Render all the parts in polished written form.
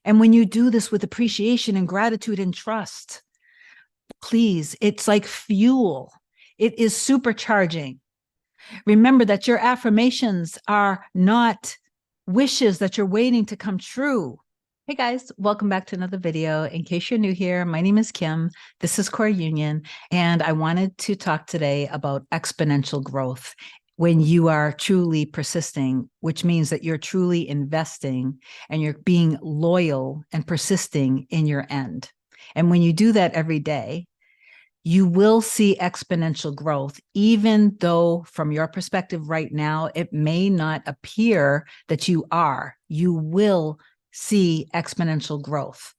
And when you do this with appreciation and gratitude and trust, please, it's like fuel. It is supercharging. Remember that your affirmations are not wishes that you're waiting to come true. Hey guys, welcome back to another video. In case you're new here, my name is Kim. This is Core Union, and I wanted to talk today about exponential growth when you are truly persisting, which means that you're truly investing and you're being loyal and persisting in your end. And when you do that every day, you will see exponential growth, even though from your perspective right now, it may not appear that you are. You will see exponential growth.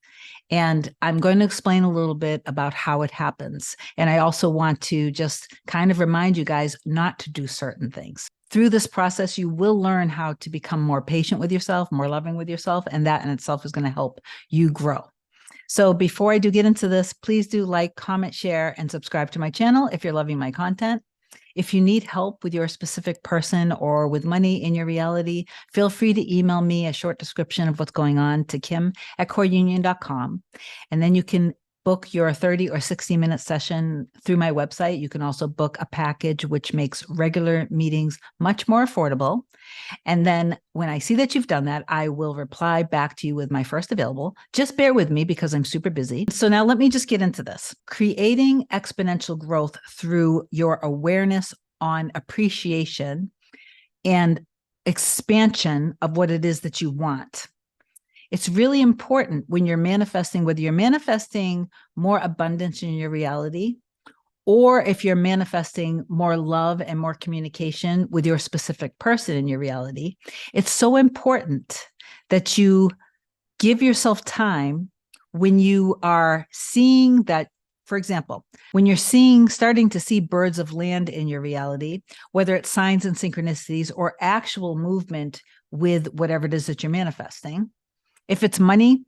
And I'm going to explain a little bit about how it happens. And I also want to just kind of remind you guys not to do certain things. Through this process, you will learn how to become more patient with yourself, more loving with yourself, and that in itself is going to help you grow. So before I do get into this, please do like, comment, share, and subscribe to my channel if you're loving my content. If you need help with your specific person or with money in your reality, feel free to email me a short description of what's going on to kim@coreunion.com. And then you can book your 30 or 60-minute session through my website. You can also book a package, which makes regular meetings much more affordable. And then when I see that you've done that, I will reply back to you with my first available. Just bear with me because I'm super busy. So now let me just get into this. Creating exponential growth through your awareness on appreciation and expansion of what it is that you want. It's really important when you're manifesting, whether you're manifesting more abundance in your reality, or if you're manifesting more love and more communication with your specific person in your reality, it's so important that you give yourself time when you are seeing that. For example, when you're starting to see birds of land in your reality, whether it's signs and synchronicities or actual movement with whatever it is that you're manifesting. If it's money,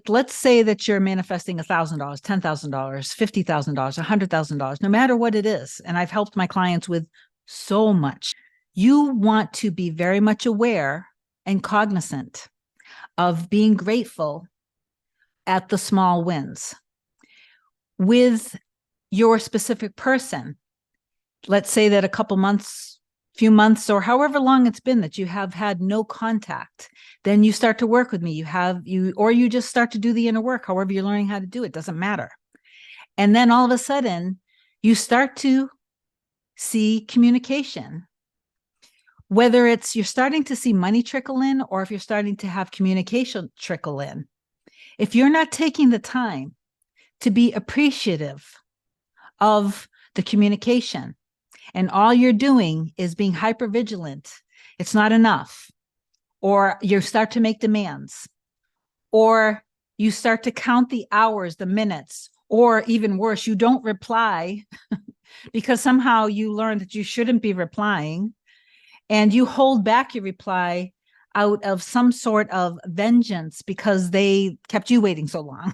let's say that you're manifesting $1,000, $10,000, $50,000, $100,000, no matter what it is. And I've helped my clients with so much. You want to be very much aware and cognizant of being grateful at the small wins. With your specific person, let's say that a few months, or however long it's been that you have had no contact, then you start to work with me. Or you just start to do the inner work, however you're learning how to do it, doesn't matter. And then all of a sudden, you start to see communication. Whether it's you're starting to see money trickle in, or if you're starting to have communication trickle in. If you're not taking the time to be appreciative of the communication, and all you're doing is being hypervigilant, it's not enough. Or you start to make demands, or you start to count the hours, the minutes, or even worse, you don't reply because somehow you learned that you shouldn't be replying, and you hold back your reply out of some sort of vengeance because they kept you waiting so long,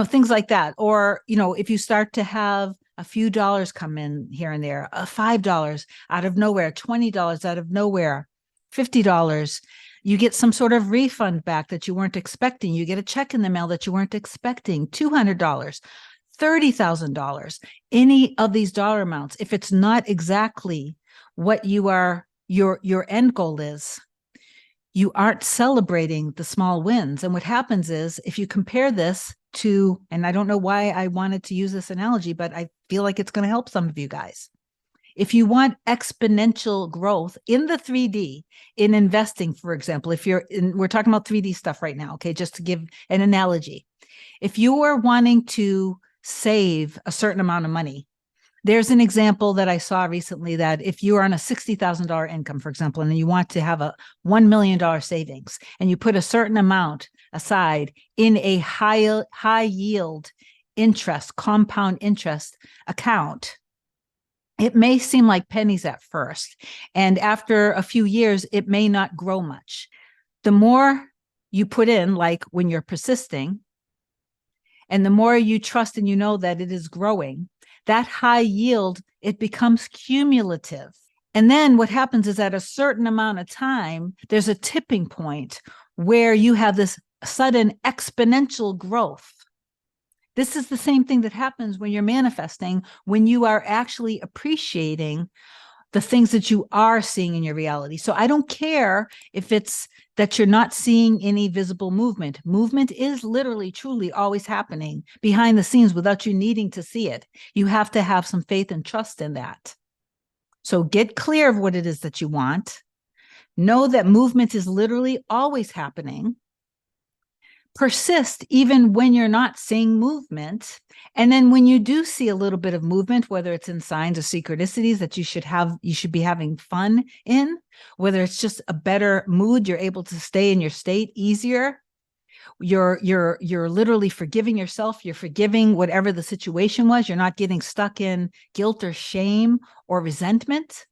things like that. Or, if you start to have a few dollars come in here and there, $5 out of nowhere, $20 out of nowhere, $50, you get some sort of refund back that you weren't expecting. You get a check in the mail that you weren't expecting, $200, $30,000, any of these dollar amounts. If it's not exactly what your end goal is, you aren't celebrating the small wins. And what happens is, if you compare this to, and I don't know why I wanted to use this analogy, but I feel like it's going to help some of you guys. If you want exponential growth in the 3D, in investing, for example, we're talking about 3D stuff right now, okay, just to give an analogy. If you are wanting to save a certain amount of money, there's an example that I saw recently that if you are on a $60,000 income, for example, and you want to have a $1 million savings, and you put a certain amount aside in a high yield interest, compound interest account, it may seem like pennies at first. And after a few years, it may not grow much. The more you put in, like when you're persisting, and the more you trust and you know that it is growing, that high yield, it becomes cumulative. And then what happens is at a certain amount of time, there's a tipping point where you have this sudden exponential growth. This is the same thing that happens when you're manifesting, when you are actually appreciating the things that you are seeing in your reality. So I don't care if it's that you're not seeing any visible movement. Movement is literally, truly always happening behind the scenes without you needing to see it. You have to have some faith and trust in that. So get clear of what it is that you want. Know that movement is literally always happening. Persist even when you're not seeing movement. And then when you do see a little bit of movement, whether it's in signs or synchronicities that you should be having fun in, whether it's just a better mood, you're able to stay in your state easier. You're literally forgiving yourself. You're forgiving whatever the situation was. You're not getting stuck in guilt or shame or resentment.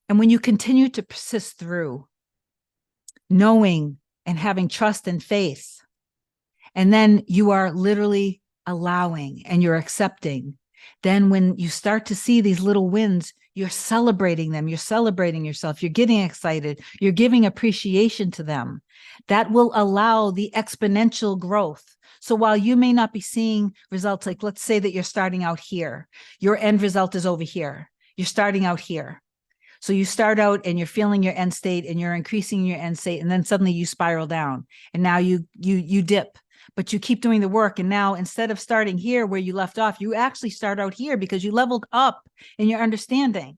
And when you continue to persist through, knowing and having trust and faith, and then you are literally allowing and you're accepting, then when you start to see these little wins, you're celebrating them. You're celebrating yourself. You're getting excited. You're giving appreciation to them. That will allow the exponential growth. So while you may not be seeing results, like let's say that you're starting out here, your end result is over here. You're starting out here. So you start out and you're feeling your end state and you're increasing your end state, and then suddenly you spiral down and now you dip, but you keep doing the work. And now instead of starting here where you left off, you actually start out here because you leveled up in your understanding.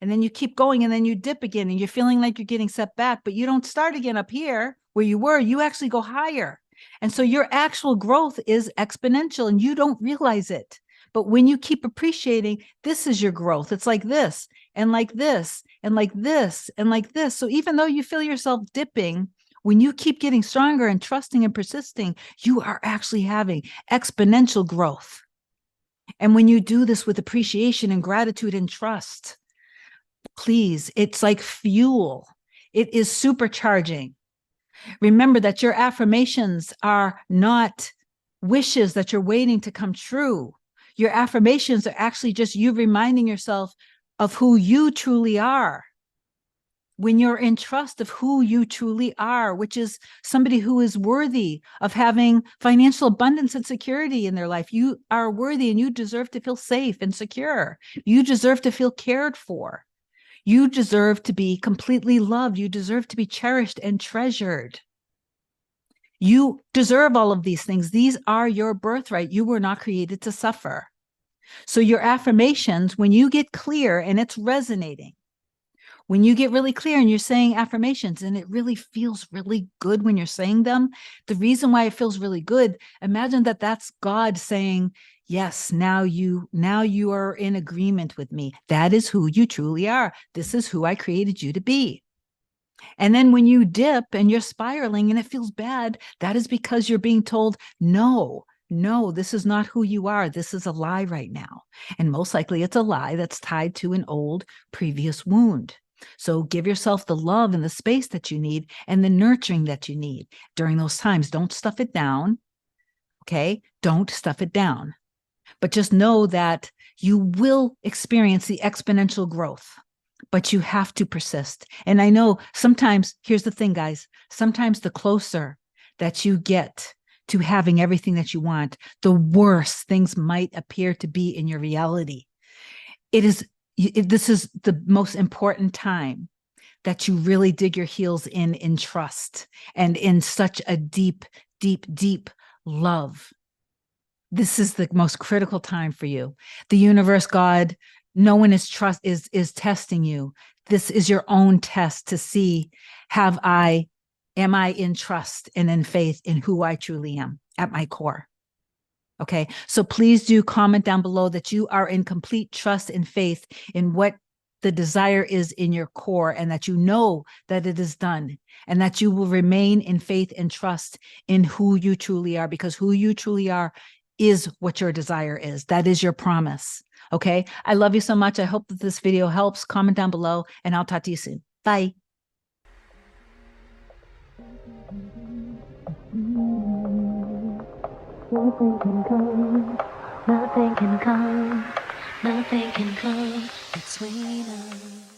And then you keep going and then you dip again and you're feeling like you're getting set back, but you don't start again up here where you were, you actually go higher. And so your actual growth is exponential and you don't realize it. But when you keep appreciating, this is your growth. It's like this and like this and like this and like this. So even though you feel yourself dipping, when you keep getting stronger and trusting and persisting, you are actually having exponential growth. And when you do this with appreciation and gratitude and trust, please, it's like fuel. It is supercharging. Remember that your affirmations are not wishes that you're waiting to come true. Your affirmations are actually just you reminding yourself of who you truly are. When you're in trust of who you truly are, which is somebody who is worthy of having financial abundance and security in their life. You are worthy and you deserve to feel safe and secure. You deserve to feel cared for. You deserve to be completely loved. You deserve to be cherished and treasured. You deserve all of these things. These are your birthright. You were not created to suffer. So your affirmations, when you get clear and it's resonating, when you get really clear and you're saying affirmations and it really feels really good when you're saying them, the reason why it feels really good, imagine that that's God saying, yes, now you are in agreement with me. That is who you truly are. This is who I created you to be. And then when you dip and you're spiraling and it feels bad, that is because you're being told, no, this is not who you are. This is a lie right now. And most likely it's a lie that's tied to an old previous wound. So give yourself the love and the space that you need and the nurturing that you need during those times. Don't stuff it down. Okay? Don't stuff it down. But just know that you will experience the exponential growth. But you have to persist. And I know sometimes, here's the thing, guys, sometimes the closer that you get to having everything that you want, the worse things might appear to be in your reality. This is the most important time that you really dig your heels in trust and in such a deep, deep, deep love. This is the most critical time for you. The universe, God, no one is testing you. This is your own test to see, am I in trust and in faith in who I truly am at my core? Okay, so please do comment down below that you are in complete trust and faith in what the desire is in your core, and that you know that it is done, and that you will remain in faith and trust in who you truly are, because who you truly are is what your desire is. That is your promise. Okay, I love you so much. I hope that this video helps. Comment down below, and I'll talk to you soon. Bye. Nothing can come between us.